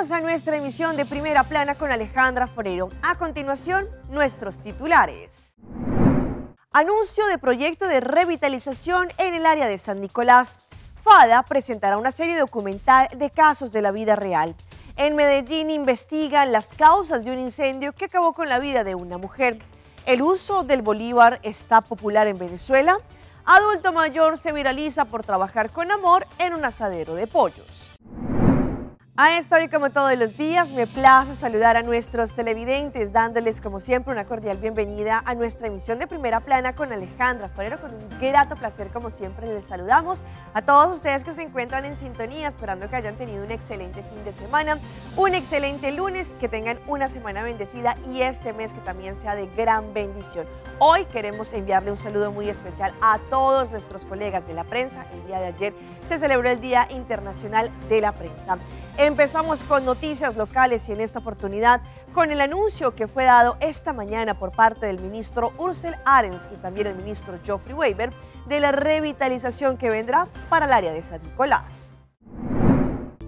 Bienvenidos a nuestra emisión de Primera Plana con Alejandra Forero. A continuación, nuestros titulares. Anuncio de proyecto de revitalización en el área de San Nicolás. FADA presentará una serie documental de casos de la vida real. En Medellín investigan las causas de un incendio que acabó con la vida de una mujer. ¿El uso del bolívar está popular en Venezuela? Adulto mayor se viraliza por trabajar con amor en un asadero de pollos. A esta hora y como todos los días, me place saludar a nuestros televidentes, dándoles como siempre una cordial bienvenida a nuestra emisión de Primera Plana con Alejandra Forero. Con un grato placer, como siempre, les saludamos a todos ustedes que se encuentran en sintonía, esperando que hayan tenido un excelente fin de semana, un excelente lunes, que tengan una semana bendecida y este mes que también sea de gran bendición. Hoy queremos enviarle un saludo muy especial a todos nuestros colegas de la prensa. El día de ayer se celebró el Día Internacional de la Prensa. Empezamos con noticias locales y en esta oportunidad con el anuncio que fue dado esta mañana por parte del ministro Ursel Arens y también el ministro Geoffrey Weber de la revitalización que vendrá para el área de San Nicolás.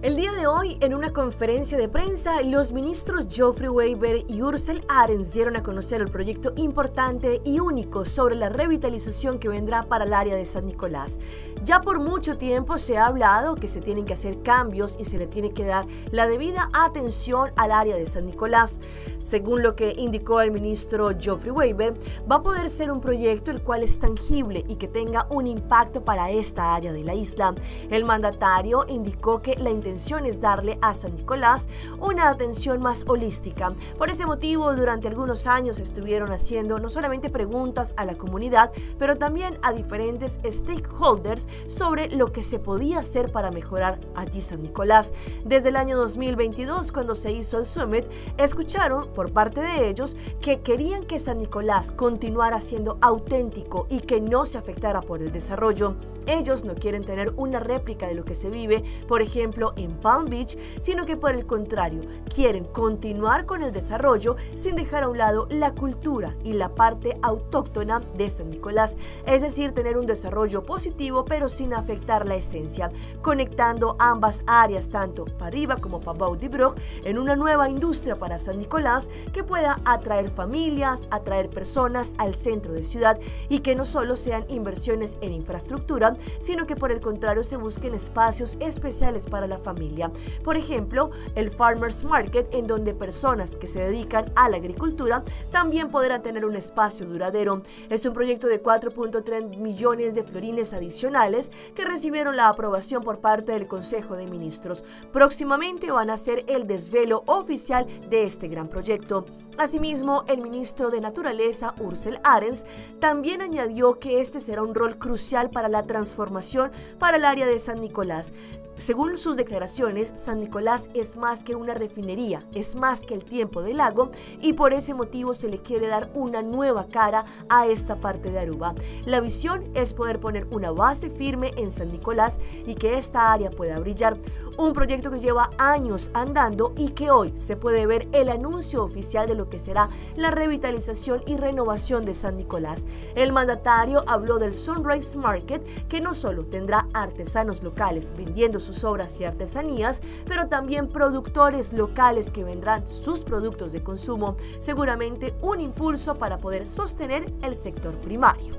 El día de hoy, en una conferencia de prensa, los ministros Geoffrey Weber y Ursel Arens dieron a conocer el proyecto importante y único sobre la revitalización que vendrá para el área de San Nicolás. Ya por mucho tiempo se ha hablado que se tienen que hacer cambios y se le tiene que dar la debida atención al área de San Nicolás. Según lo que indicó el ministro Geoffrey Weber, va a poder ser un proyecto el cual es tangible y que tenga un impacto para esta área de la isla. El mandatario indicó que la intención es darle a San Nicolás una atención más holística. Por ese motivo, durante algunos años estuvieron haciendo no solamente preguntas a la comunidad, pero también a diferentes stakeholders sobre lo que se podía hacer para mejorar allí San Nicolás. Desde el año 2022, cuando se hizo el Summit, escucharon por parte de ellos que querían que San Nicolás continuara siendo auténtico y que no se afectara por el desarrollo. Ellos no quieren tener una réplica de lo que se vive, por ejemplo, en Palm Beach, sino que por el contrario, quieren continuar con el desarrollo sin dejar a un lado la cultura y la parte autóctona de San Nicolás, es decir, tener un desarrollo positivo pero sin afectar la esencia, conectando ambas áreas, tanto para arriba como para abajo de Brog, en una nueva industria para San Nicolás que pueda atraer familias, atraer personas al centro de ciudad y que no solo sean inversiones en infraestructura, sino que por el contrario se busquen espacios especiales para la familia. Por ejemplo, el Farmers Market, en donde personas que se dedican a la agricultura también podrán tener un espacio duradero. Es un proyecto de 4.3 millones de florines adicionales que recibieron la aprobación por parte del Consejo de Ministros. Próximamente van a hacer el desvelo oficial de este gran proyecto. Asimismo, el ministro de Naturaleza, Ursel Arens, también añadió que este será un rol crucial para la transformación para el área de San Nicolás. Según sus declaraciones, San Nicolás es más que una refinería, es más que el tiempo del lago y por ese motivo se le quiere dar una nueva cara a esta parte de Aruba. La visión es poder poner una base firme en San Nicolás y que esta área pueda brillar. Un proyecto que lleva años andando y que hoy se puede ver el anuncio oficial de lo que será la revitalización y renovación de San Nicolás. El mandatario habló del Sunrise Market, que no solo tendrá artesanos locales vendiendo sus obras y artesanías, pero también productores locales que vendrán sus productos de consumo, seguramente un impulso para poder sostener el sector primario.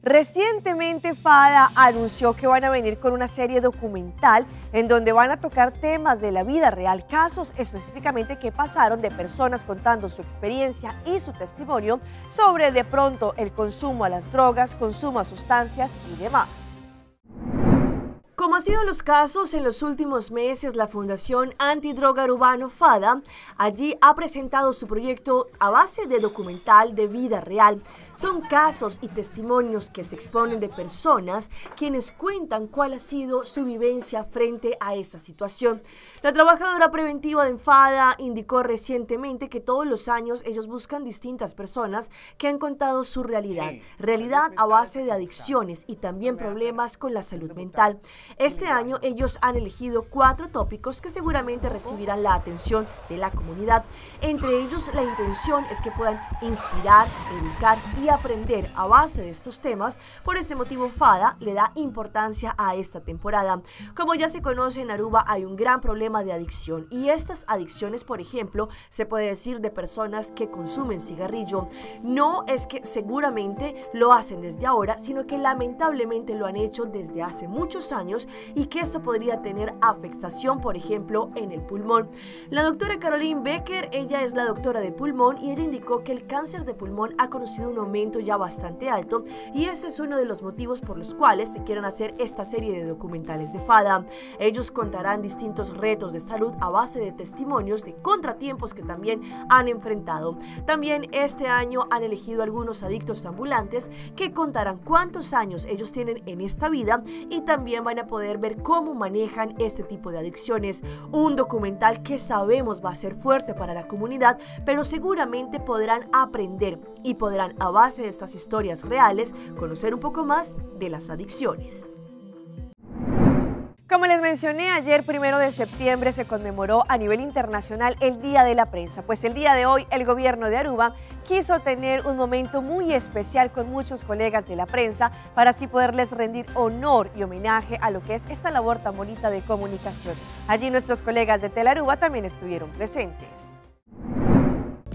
Recientemente FADA anunció que van a venir con una serie documental en donde van a tocar temas de la vida real, casos específicamente que pasaron de personas contando su experiencia y su testimonio sobre de pronto el consumo a las drogas, consumo a sustancias y demás. Como han sido los casos en los últimos meses, la Fundación Antidroga Urbano FADA allí ha presentado su proyecto a base de documental de vida real. Son casos y testimonios que se exponen de personas quienes cuentan cuál ha sido su vivencia frente a esa situación. La trabajadora preventiva de FADA indicó recientemente que todos los años ellos buscan distintas personas que han contado su realidad a base de adicciones y también problemas con la salud mental. Este año ellos han elegido 4 tópicos que seguramente recibirán la atención de la comunidad. Entre ellos, la intención es que puedan inspirar, educar y aprender a base de estos temas. Por ese motivo, FADA le da importancia a esta temporada. Como ya se conoce, en Aruba hay un gran problema de adicción, y estas adicciones, por ejemplo, se puede decir de personas que consumen cigarrillo. No es que seguramente lo hacen desde ahora, sino que lamentablemente lo han hecho desde hace muchos años, y que esto podría tener afectación, por ejemplo, en el pulmón. La doctora Caroline Becker, ella es la doctora de pulmón, y ella indicó que el cáncer de pulmón ha conocido un aumento ya bastante alto, y ese es uno de los motivos por los cuales se quieren hacer esta serie de documentales de FADA. Ellos contarán distintos retos de salud a base de testimonios de contratiempos que también han enfrentado. También este año han elegido algunos adictos ambulantes que contarán cuántos años ellos tienen en esta vida, y también van a poder ver cómo manejan este tipo de adicciones. Un documental que sabemos va a ser fuerte para la comunidad, pero seguramente podrán aprender y podrán, a base de estas historias reales, conocer un poco más de las adicciones. Como les mencioné, ayer 1 de septiembre se conmemoró a nivel internacional el Día de la Prensa. Pues el día de hoy el gobierno de Aruba quiso tener un momento muy especial con muchos colegas de la prensa para así poderles rendir honor y homenaje a lo que es esta labor tan bonita de comunicación. Allí nuestros colegas de Telaruba también estuvieron presentes.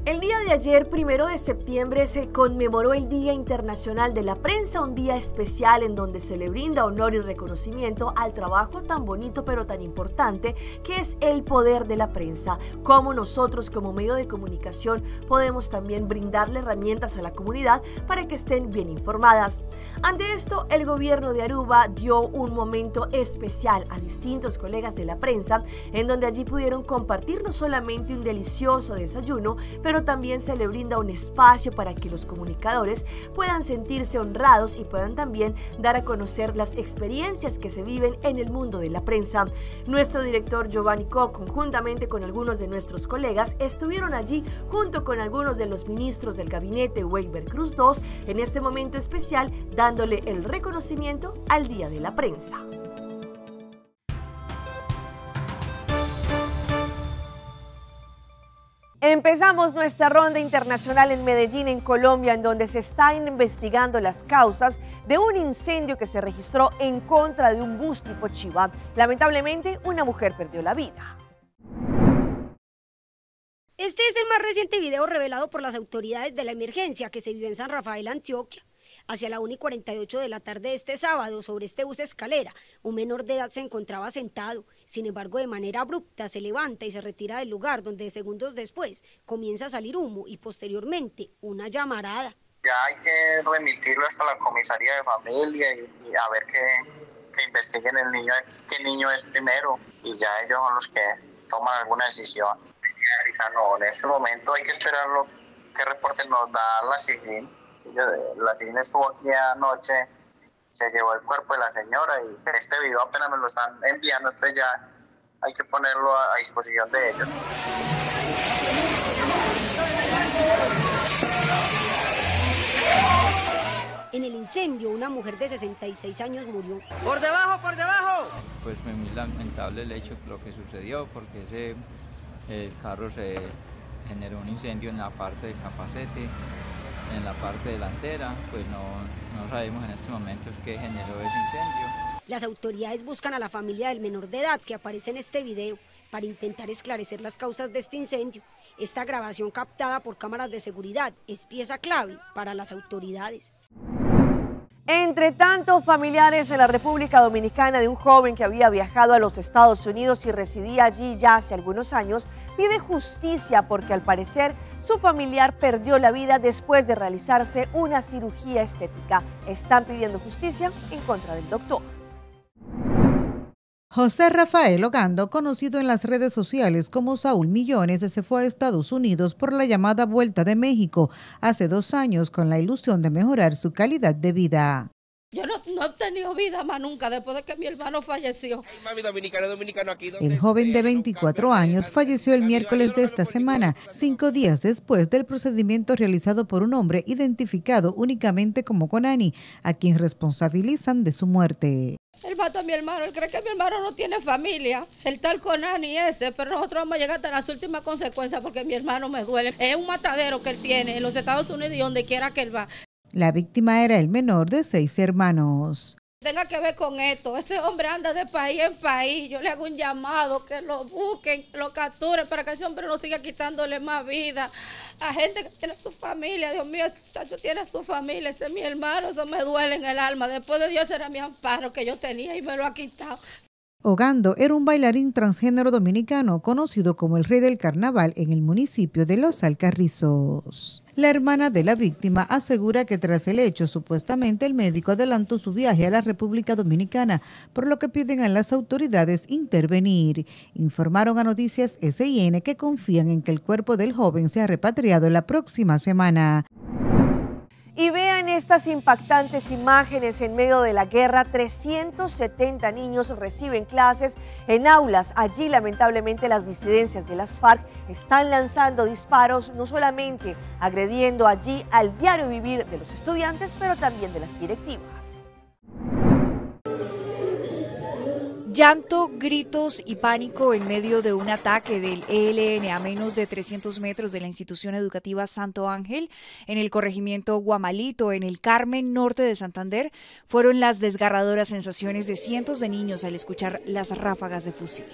El día de ayer, 1 de septiembre, se conmemoró el Día Internacional de la Prensa, un día especial en donde se le brinda honor y reconocimiento al trabajo tan bonito pero tan importante que es el poder de la prensa. Cómo nosotros como medio de comunicación podemos también brindarle herramientas a la comunidad para que estén bien informadas. Ante esto, el gobierno de Aruba dio un momento especial a distintos colegas de la prensa, en donde allí pudieron compartir no solamente un delicioso desayuno, pero también se le brinda un espacio para que los comunicadores puedan sentirse honrados y puedan también dar a conocer las experiencias que se viven en el mundo de la prensa. Nuestro director Giovanni Koch, conjuntamente con algunos de nuestros colegas, estuvieron allí junto con algunos de los ministros del gabinete Weber Cruz II en este momento especial, dándole el reconocimiento al Día de la Prensa. Empezamos nuestra ronda internacional en Medellín, en Colombia, en donde se están investigando las causas de un incendio que se registró en contra de un bus tipo Chiva. Lamentablemente, una mujer perdió la vida. Este es el más reciente video revelado por las autoridades de la emergencia que se vivió en San Rafael, Antioquia. Hacia la 1:48 de la tarde de este sábado, sobre este bus escalera, un menor de edad se encontraba sentado. Sin embargo, de manera abrupta se levanta y se retira del lugar, donde segundos después comienza a salir humo y posteriormente una llamarada. Ya hay que remitirlo hasta la comisaría de familia y a ver que investiguen el niño, qué niño es primero, y ya ellos son los que toman alguna decisión. No, en este momento hay que esperar qué reporte nos da la SIGIN. La SIGIN estuvo aquí anoche, se llevó el cuerpo de la señora, y este video apenas me lo están enviando, entonces ya hay que ponerlo a disposición de ellos. En el incendio, una mujer de 66 años murió. ¡Por debajo, por debajo! Pues fue muy lamentable el hecho, lo que sucedió, porque el carro se generó un incendio en la parte del capacete, en la parte delantera. Pues no sabemos en estos momentos qué generó ese incendio. Las autoridades buscan a la familia del menor de edad que aparece en este video para intentar esclarecer las causas de este incendio. Esta grabación, captada por cámaras de seguridad, es pieza clave para las autoridades. Entre tanto, familiares en la República Dominicana de un joven que había viajado a los Estados Unidos y residía allí ya hace algunos años, pide justicia porque al parecer su familiar perdió la vida después de realizarse una cirugía estética. Están pidiendo justicia en contra del doctor. José Rafael Ogando, conocido en las redes sociales como Saúl Millones, se fue a Estados Unidos por la llamada Vuelta de México hace 2 años con la ilusión de mejorar su calidad de vida. Yo no he tenido vida más nunca después de que mi hermano falleció. El joven de 24 años falleció el miércoles de esta semana, 5 días después del procedimiento realizado por un hombre identificado únicamente como Conani, a quien responsabilizan de su muerte. Él mató a mi hermano, él cree que mi hermano no tiene familia. El tal Conani ese, pero nosotros vamos a llegar hasta las últimas consecuencias porque mi hermano me duele. Es un matadero que él tiene en los Estados Unidos y donde quiera que él va. La víctima era el menor de 6 hermanos. Tenga que ver con esto. Ese hombre anda de país en país. Yo le hago un llamado que lo busquen, lo capturen para que ese hombre no siga quitándole más vida a gente que tiene su familia. Dios mío, ese muchacho tiene su familia, ese es mi hermano, eso me duele en el alma. Después de Dios era mi amparo que yo tenía y me lo ha quitado. Ogando era un bailarín transgénero dominicano conocido como el Rey del Carnaval en el municipio de Los Alcarrizos. La hermana de la víctima asegura que tras el hecho, supuestamente el médico adelantó su viaje a la República Dominicana, por lo que piden a las autoridades intervenir. Informaron a Noticias SIN que confían en que el cuerpo del joven sea repatriado la próxima semana. Y vean estas impactantes imágenes. En medio de la guerra, 370 niños reciben clases en aulas. Allí, lamentablemente, las disidencias de las FARC están lanzando disparos, no solamente agrediendo allí al diario vivir de los estudiantes, pero también de las directivas. Llanto, gritos y pánico en medio de un ataque del ELN a menos de 300 metros de la institución educativa Santo Ángel en el corregimiento Guamalito, en el Carmen Norte de Santander, fueron las desgarradoras sensaciones de cientos de niños al escuchar las ráfagas de fusil.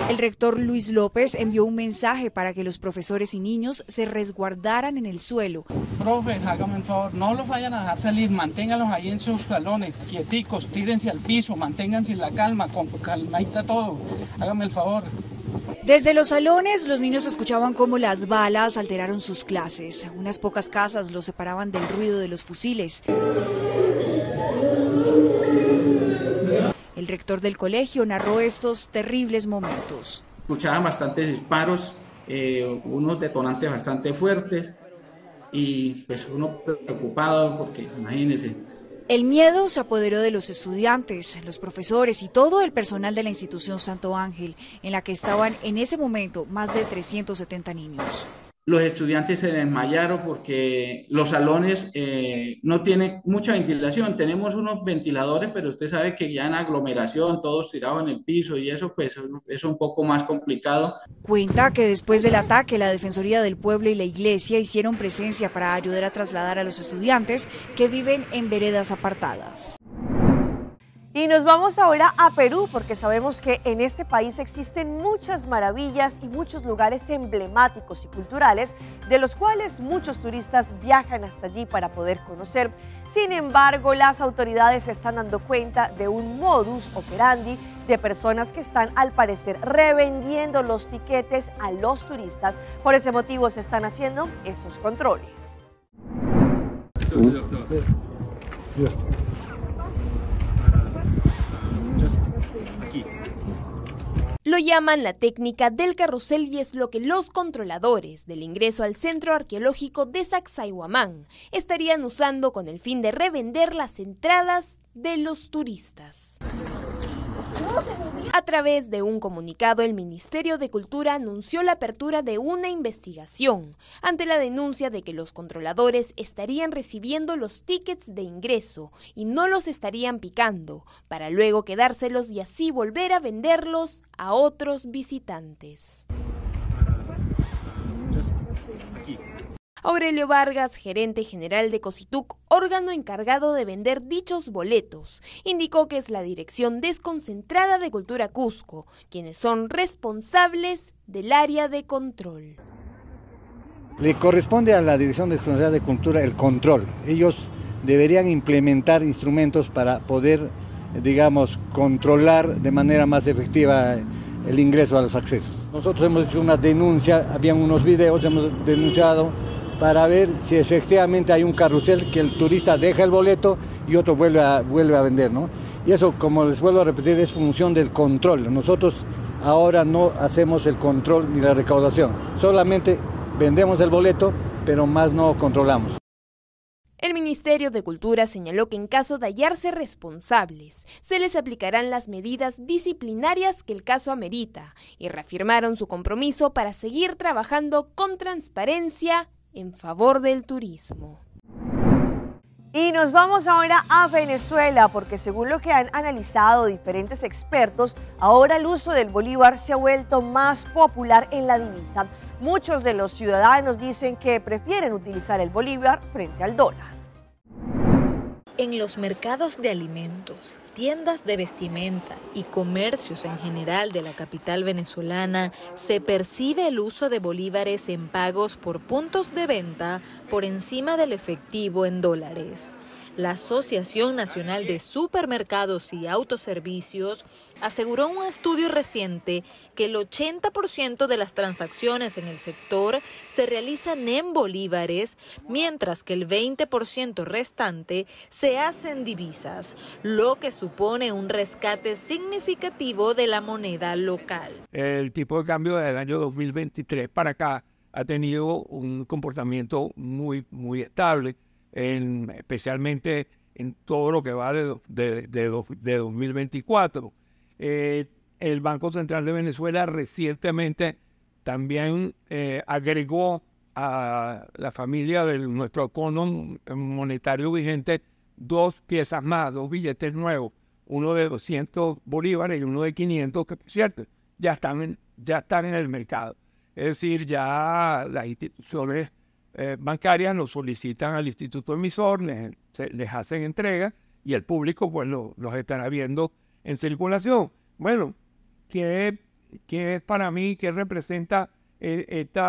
El rector Luis López envió un mensaje para que los profesores y niños se resguardaran en el suelo. Profe, hágame un favor, no los vayan a dejar salir, manténganlos ahí en sus salones, quieticos, tírense al piso, manténganse en la calma, con calmadita todo, hágame el favor. Desde los salones, los niños escuchaban cómo las balas alteraron sus clases. Unas pocas casas los separaban del ruido de los fusiles. El rector del colegio narró estos terribles momentos. Escuchaban bastantes disparos, unos detonantes bastante fuertes y pues uno preocupado porque imagínense. El miedo se apoderó de los estudiantes, los profesores y todo el personal de la institución Santo Ángel, en la que estaban en ese momento más de 370 niños. Los estudiantes se desmayaron porque los salones no tienen mucha ventilación. Tenemos unos ventiladores, pero usted sabe que ya en aglomeración, todos tirados en el piso y eso pues es un poco más complicado. Cuenta que después del ataque, la Defensoría del Pueblo y la Iglesia hicieron presencia para ayudar a trasladar a los estudiantes que viven en veredas apartadas. Y nos vamos ahora a Perú, porque sabemos que en este país existen muchas maravillas y muchos lugares emblemáticos y culturales, de los cuales muchos turistas viajan hasta allí para poder conocer. Sin embargo, las autoridades se están dando cuenta de un modus operandi de personas que están, al parecer, revendiendo los tiquetes a los turistas. Por ese motivo se están haciendo estos controles. Lo llaman la técnica del carrusel y es lo que los controladores del ingreso al Centro Arqueológico de Sacsayhuamán estarían usando con el fin de revender las entradas de los turistas. A través de un comunicado, el Ministerio de Cultura anunció la apertura de una investigación ante la denuncia de que los controladores estarían recibiendo los tickets de ingreso y no los estarían picando, para luego quedárselos y así volver a venderlos a otros visitantes. Aurelio Vargas, gerente general de Cosituc, órgano encargado de vender dichos boletos, indicó que es la Dirección Desconcentrada de Cultura Cusco, quienes son responsables del área de control. Le corresponde a la Dirección Desconcentrada de Cultura el control. Ellos deberían implementar instrumentos para poder, digamos, controlar de manera más efectiva el ingreso a los accesos. Nosotros hemos hecho una denuncia, habían unos videos, hemos denunciado para ver si efectivamente hay un carrusel que el turista deja el boleto y otro vuelve a vender, ¿no? Y eso, como les vuelvo a repetir, es función del control. Nosotros ahora no hacemos el control ni la recaudación, solamente vendemos el boleto, pero más no controlamos. El Ministerio de Cultura señaló que en caso de hallarse responsables, se les aplicarán las medidas disciplinarias que el caso amerita y reafirmaron su compromiso para seguir trabajando con transparencia en favor del turismo. Y nos vamos ahora a Venezuela, porque según lo que han analizado diferentes expertos, ahora el uso del bolívar se ha vuelto más popular en la divisa. Muchos de los ciudadanos dicen que prefieren utilizar el bolívar frente al dólar. En los mercados de alimentos, tiendas de vestimenta y comercios en general de la capital venezolana se percibe el uso de bolívares en pagos por puntos de venta por encima del efectivo en dólares. La Asociación Nacional de Supermercados y Autoservicios aseguró en un estudio reciente que el 80% de las transacciones en el sector se realizan en bolívares, mientras que el 20% restante se hace en divisas, lo que supone un rescate significativo de la moneda local. El tipo de cambio del año 2023 para acá ha tenido un comportamiento muy estable. Especialmente en todo lo que va de 2024. El Banco Central de Venezuela recientemente también agregó a la familia de nuestro cono monetario vigente 2 piezas más, 2 billetes nuevos, uno de 200 bolívares y uno de 500, que por cierto ya están en el mercado. Es decir, ya las instituciones bancarias lo solicitan al instituto emisor, les hacen entrega y el público pues los estará viendo en circulación. Bueno, ¿qué es para mí, qué representa este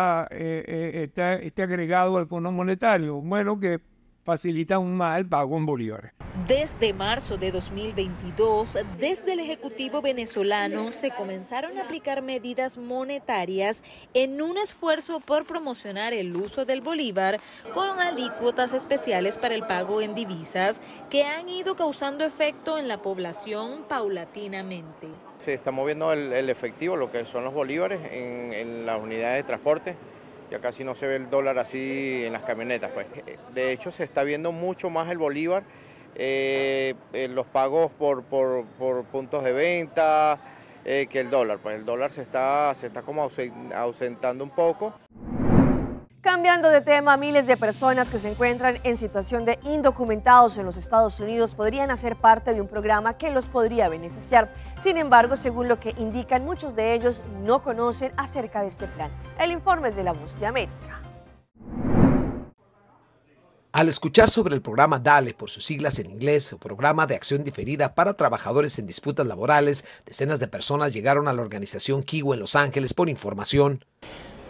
agregado al Fondo Monetario? Bueno, que facilita aún más el pago en bolívares. Desde marzo de 2022, desde el Ejecutivo venezolano se comenzaron a aplicar medidas monetarias en un esfuerzo por promocionar el uso del bolívar con alícuotas especiales para el pago en divisas que han ido causando efecto en la población paulatinamente. Se está moviendo el efectivo, lo que son los bolívares, en las unidades de transporte. Ya casi no se ve el dólar así en las camionetas, pues. De hecho, se está viendo mucho más el bolívar, los pagos por puntos de venta, que el dólar. Pues el dólar se está como ausentando un poco. Cambiando de tema, miles de personas que se encuentran en situación de indocumentados en los Estados Unidos podrían hacer parte de un programa que los podría beneficiar. Sin embargo, según lo que indican, muchos de ellos no conocen acerca de este plan. El informe es de La Voz de América. Al escuchar sobre el programa DALE, por sus siglas en inglés, o Programa de Acción Diferida para Trabajadores en Disputas Laborales, decenas de personas llegaron a la organización Kiwu en Los Ángeles por información.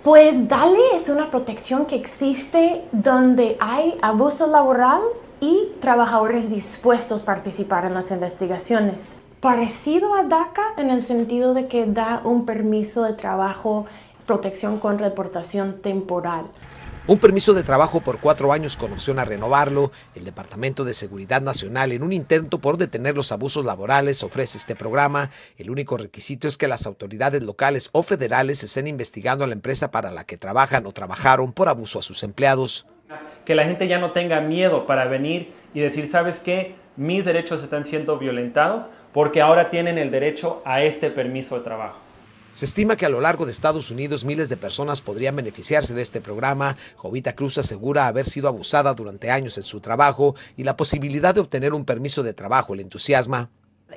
Pues DALE es una protección que existe donde hay abuso laboral y trabajadores dispuestos a participar en las investigaciones. Parecido a DACA en el sentido de que da un permiso de trabajo, protección con reportación temporal. Un permiso de trabajo por 4 años con opción a renovarlo. El Departamento de Seguridad Nacional, en un intento por detener los abusos laborales, ofrece este programa. El único requisito es que las autoridades locales o federales estén investigando a la empresa para la que trabajan o trabajaron por abuso a sus empleados. Que la gente ya no tenga miedo para venir y decir, ¿sabes qué? Mis derechos están siendo violentados porque ahora tienen el derecho a este permiso de trabajo. Se estima que a lo largo de Estados Unidos miles de personas podrían beneficiarse de este programa. Jovita Cruz asegura haber sido abusada durante años en su trabajo y la posibilidad de obtener un permiso de trabajo le entusiasma.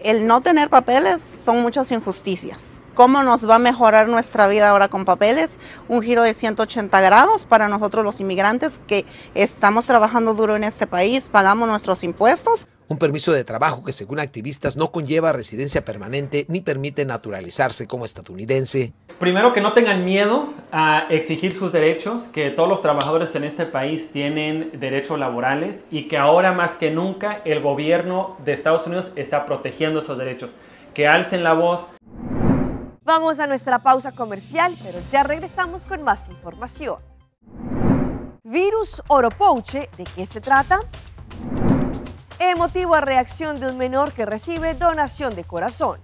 El no tener papeles son muchas injusticias. ¿Cómo nos va a mejorar nuestra vida ahora con papeles? Un giro de 180 grados para nosotros los inmigrantes que estamos trabajando duro en este país, pagamos nuestros impuestos. Un permiso de trabajo que, según activistas, no conlleva residencia permanente ni permite naturalizarse como estadounidense. Primero, que no tengan miedo a exigir sus derechos, que todos los trabajadores en este país tienen derechos laborales y que ahora más que nunca el gobierno de Estados Unidos está protegiendo esos derechos. Que alcen la voz. Vamos a nuestra pausa comercial, pero ya regresamos con más información. Virus Oropouche, ¿de qué se trata? Emotiva reacción de un menor que recibe donación de corazón.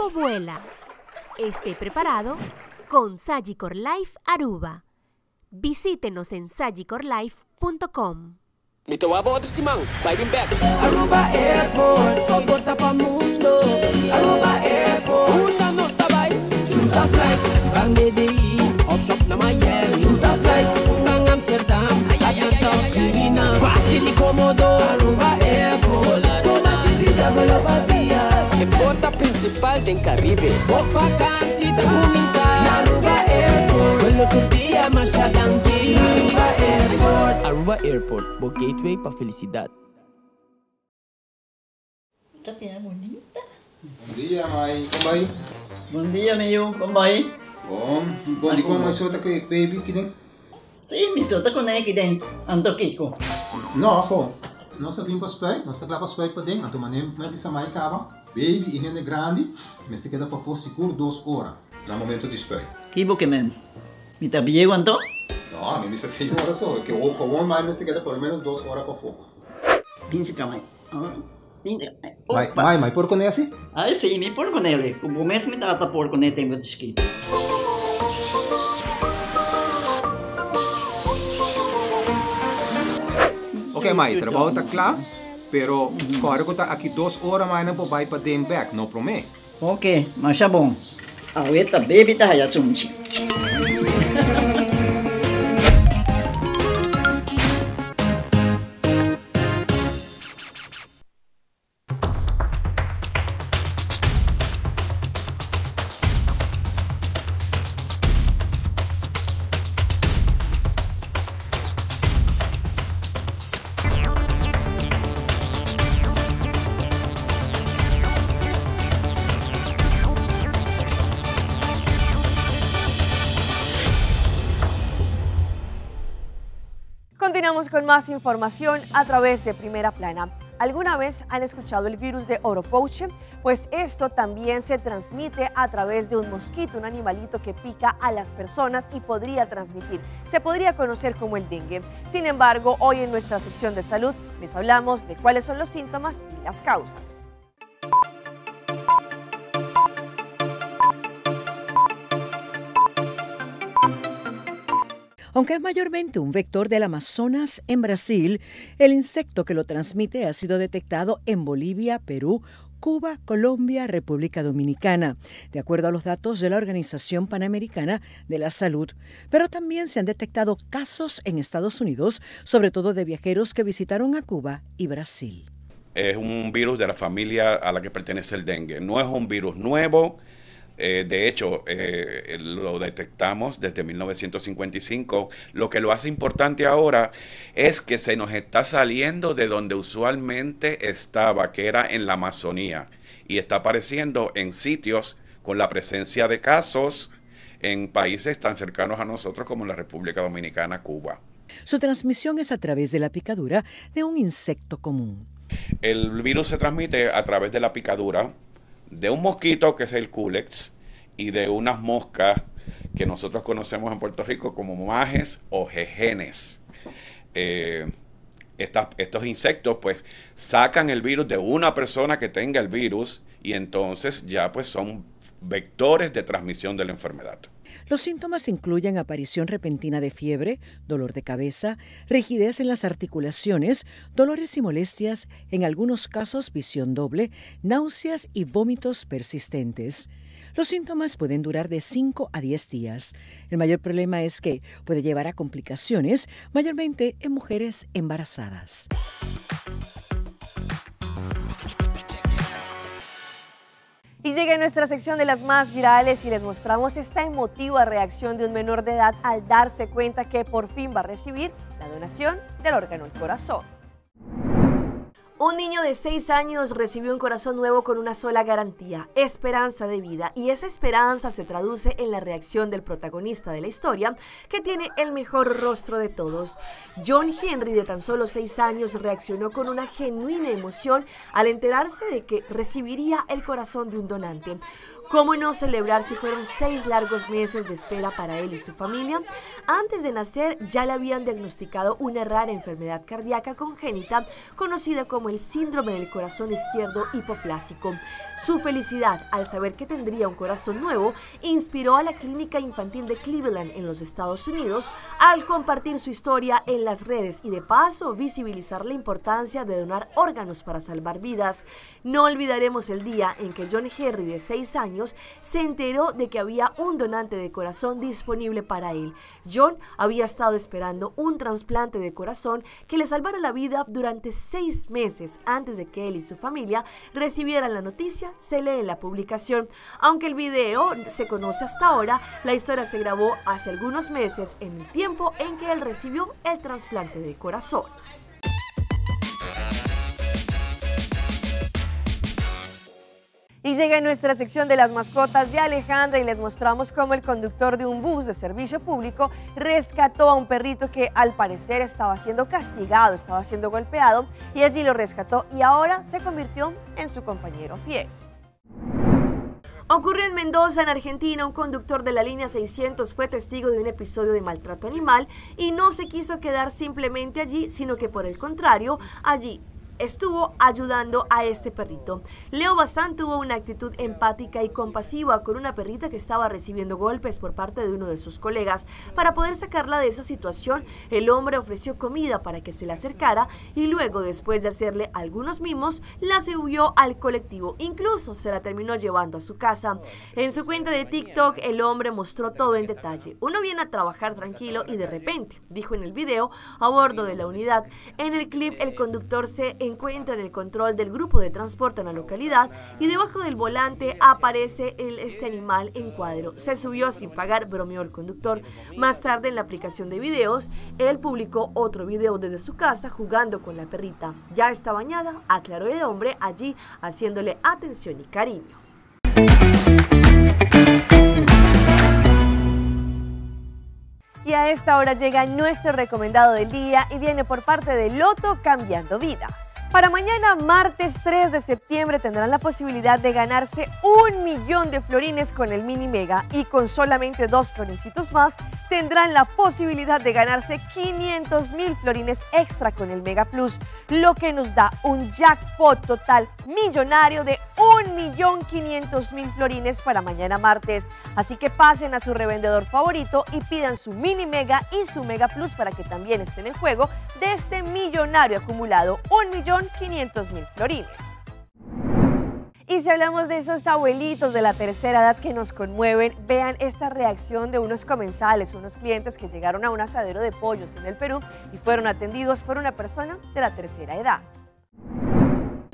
tiempo vuela. Esté preparado con Sagicor Life Aruba. Visítenos en sagicorlife.com. Aruba Airport, comporta pa' mundo. Aruba Airport, una no está by. Choose a flight, bang DDI, off shop na Miami. Choose a flight, bang Amsterdam, Atlanta, Sirina. Fácil y cómodo, Aruba Airport. Con la tienda me lo batía. El porta principal del Caribe. Por vacancy de comienza. Aruba Airport, vuelo tu día más adelante. Aruba Airport. Aruba Airport, bo gateway para felicidad. Esta piedra bonita. Bom dia, mãe. Como vai? Bom dia, meu. Como vai? Bom dia, como você está com baby aqui dentro? Sim, me solta com ele aqui dentro. Ando Kiko. Não, pô. Nós estamos para spray, nós estamos para spray para dentro. Então, mané, mas essa mãe acaba. Baby e rende grande, mas se queda para for seguro 2 horas. No momento de spray. Kibo que men. Me tá bem quanto? Não, me disse 6 horas só. Que o com mais se queda por menos 2 horas para fogo. Pince camai. Mãe, por con esse? Ah, sim, me por con ele. O mês me trata por con ele tenho escrito. Ok, mãe, trabalho está claro, pero agora que está aqui 2 horas mais não pode para dentro back, não promete. Ok, mas tá bom. Ahorita baby tá já sunchi. Continuamos con más información a través de Primera Plana. ¿Alguna vez han escuchado el virus de Oropouche? Pues esto también se transmite a través de un mosquito, un animalito que pica a las personas y podría transmitir. Se podría conocer como el dengue. Sin embargo, hoy en nuestra sección de salud les hablamos de cuáles son los síntomas y las causas. Aunque es mayormente un vector del Amazonas en Brasil, el insecto que lo transmite ha sido detectado en Bolivia, Perú, Cuba, Colombia, República Dominicana, de acuerdo a los datos de la Organización Panamericana de la Salud. Pero también se han detectado casos en Estados Unidos, sobre todo de viajeros que visitaron a Cuba y Brasil. Es un virus de la familia a la que pertenece el dengue. No es un virus nuevo. De hecho, lo detectamos desde 1955. Lo que lo hace importante ahora es que se nos está saliendo de donde usualmente estaba, que era en la Amazonía, y está apareciendo en sitios con la presencia de casos en países tan cercanos a nosotros como la República Dominicana, Cuba. Su transmisión es a través de la picadura de un insecto común. El virus se transmite a través de la picadura de un mosquito, que es el Culex, y de unas moscas que nosotros conocemos en Puerto Rico como majes o jejenes. Estos insectos pues sacan el virus de una persona que tenga el virus y entonces ya pues son vectores de transmisión de la enfermedad. Los síntomas incluyen aparición repentina de fiebre, dolor de cabeza, rigidez en las articulaciones, dolores y molestias, en algunos casos visión doble, náuseas y vómitos persistentes. Los síntomas pueden durar de 5 a 10 días. El mayor problema es que puede llevar a complicaciones, mayormente en mujeres embarazadas. Y llega nuestra sección de las más virales y les mostramos esta emotiva reacción de un menor de edad al darse cuenta que por fin va a recibir la donación del órgano del corazón. Un niño de 6 años recibió un corazón nuevo con una sola garantía, esperanza de vida, y esa esperanza se traduce en la reacción del protagonista de la historia, que tiene el mejor rostro de todos. John Henry, de tan solo 6 años, reaccionó con una genuina emoción al enterarse de que recibiría el corazón de un donante. ¿Cómo no celebrar si fueron 6 largos meses de espera para él y su familia? Antes de nacer ya le habían diagnosticado una rara enfermedad cardíaca congénita conocida como el síndrome del corazón izquierdo hipoplásico. Su felicidad al saber que tendría un corazón nuevo inspiró a la Clínica Infantil de Cleveland en los Estados Unidos al compartir su historia en las redes y de paso visibilizar la importancia de donar órganos para salvar vidas. No olvidaremos el día en que John Henry, de 6 años, se enteró de que había un donante de corazón disponible para él. John había estado esperando un trasplante de corazón que le salvara la vida durante 6 meses antes de que él y su familia recibieran la noticia, se lee en la publicación. Aunque el video se conoce hasta ahora, la historia se grabó hace algunos meses en el tiempo en que él recibió el trasplante de corazón. Y llega nuestra sección de las mascotas de Alejandra y les mostramos cómo el conductor de un bus de servicio público rescató a un perrito que al parecer estaba siendo castigado, estaba siendo golpeado y allí lo rescató y ahora se convirtió en su compañero fiel. Ocurrió en Mendoza, en Argentina. Un conductor de la línea 600 fue testigo de un episodio de maltrato animal y no se quiso quedar simplemente allí, sino que por el contrario, allí estuvo ayudando a este perrito. Leo Bazán tuvo una actitud empática y compasiva con una perrita que estaba recibiendo golpes por parte de uno de sus colegas. Para poder sacarla de esa situación, el hombre ofreció comida para que se le acercara y luego, después de hacerle algunos mimos, la subió al colectivo. Incluso se la terminó llevando a su casa. En su cuenta de TikTok, el hombre mostró todo en detalle. Uno viene a trabajar tranquilo y de repente, dijo en el video, a bordo de la unidad. En el clip, el conductor se encuentra en el control del grupo de transporte en la localidad y debajo del volante aparece este animal en cuadro. Se subió sin pagar, bromeó el conductor. Más tarde, en la aplicación de videos, él publicó otro video desde su casa jugando con la perrita. Ya está bañada, aclaró el hombre allí haciéndole atención y cariño. Y a esta hora llega nuestro recomendado del día y viene por parte de Loto Cambiando Vidas. Para mañana, martes 3 de septiembre, tendrán la posibilidad de ganarse 1 millón de florines con el Mini Mega y con solamente 2 florincitos más tendrán la posibilidad de ganarse 500.000 florines extra con el Mega Plus, lo que nos da un jackpot total millonario de 1.500.000 florines para mañana martes. Así que pasen a su revendedor favorito y pidan su Mini Mega y su Mega Plus para que también estén en juego de este millonario acumulado, 1.500.000 florines. Y si hablamos de esos abuelitos de la tercera edad que nos conmueven, vean esta reacción de unos comensales, unos clientes que llegaron a un asadero de pollos en el Perú y fueron atendidos por una persona de la tercera edad.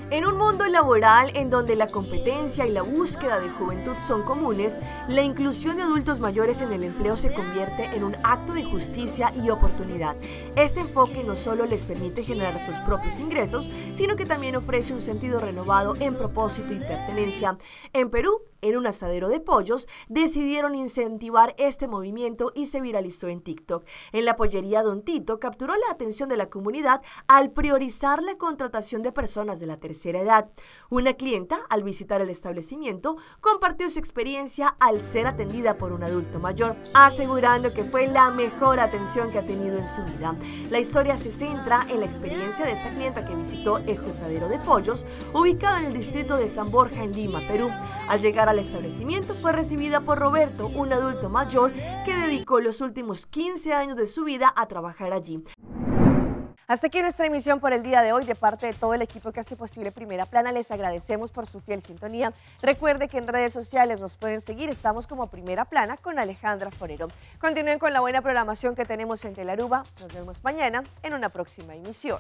En un mundo laboral en donde la competencia y la búsqueda de juventud son comunes, la inclusión de adultos mayores en el empleo se convierte en un acto de justicia y oportunidad. Este enfoque no solo les permite generar sus propios ingresos, sino que también ofrece un sentido renovado en propósito y pertenencia. En Perú, en un asadero de pollos, decidieron incentivar este movimiento y se viralizó en TikTok. En la pollería Don Tito capturó la atención de la comunidad al priorizar la contratación de personas de la tercera edad. Una clienta, al visitar el establecimiento, compartió su experiencia al ser atendida por un adulto mayor, asegurando que fue la mejor atención que ha tenido en su vida. La historia se centra en la experiencia de esta clienta que visitó este asadero de pollos, ubicado en el distrito de San Borja, en Lima, Perú. Al llegar al establecimiento fue recibida por Roberto, un adulto mayor que dedicó los últimos 15 años de su vida a trabajar allí. Hasta aquí nuestra emisión por el día de hoy. De parte de todo el equipo que hace posible Primera Plana, les agradecemos por su fiel sintonía. Recuerde que en redes sociales nos pueden seguir, estamos como Primera Plana con Alejandra Forero. Continúen con la buena programación que tenemos en Telaruba. Nos vemos mañana en una próxima emisión.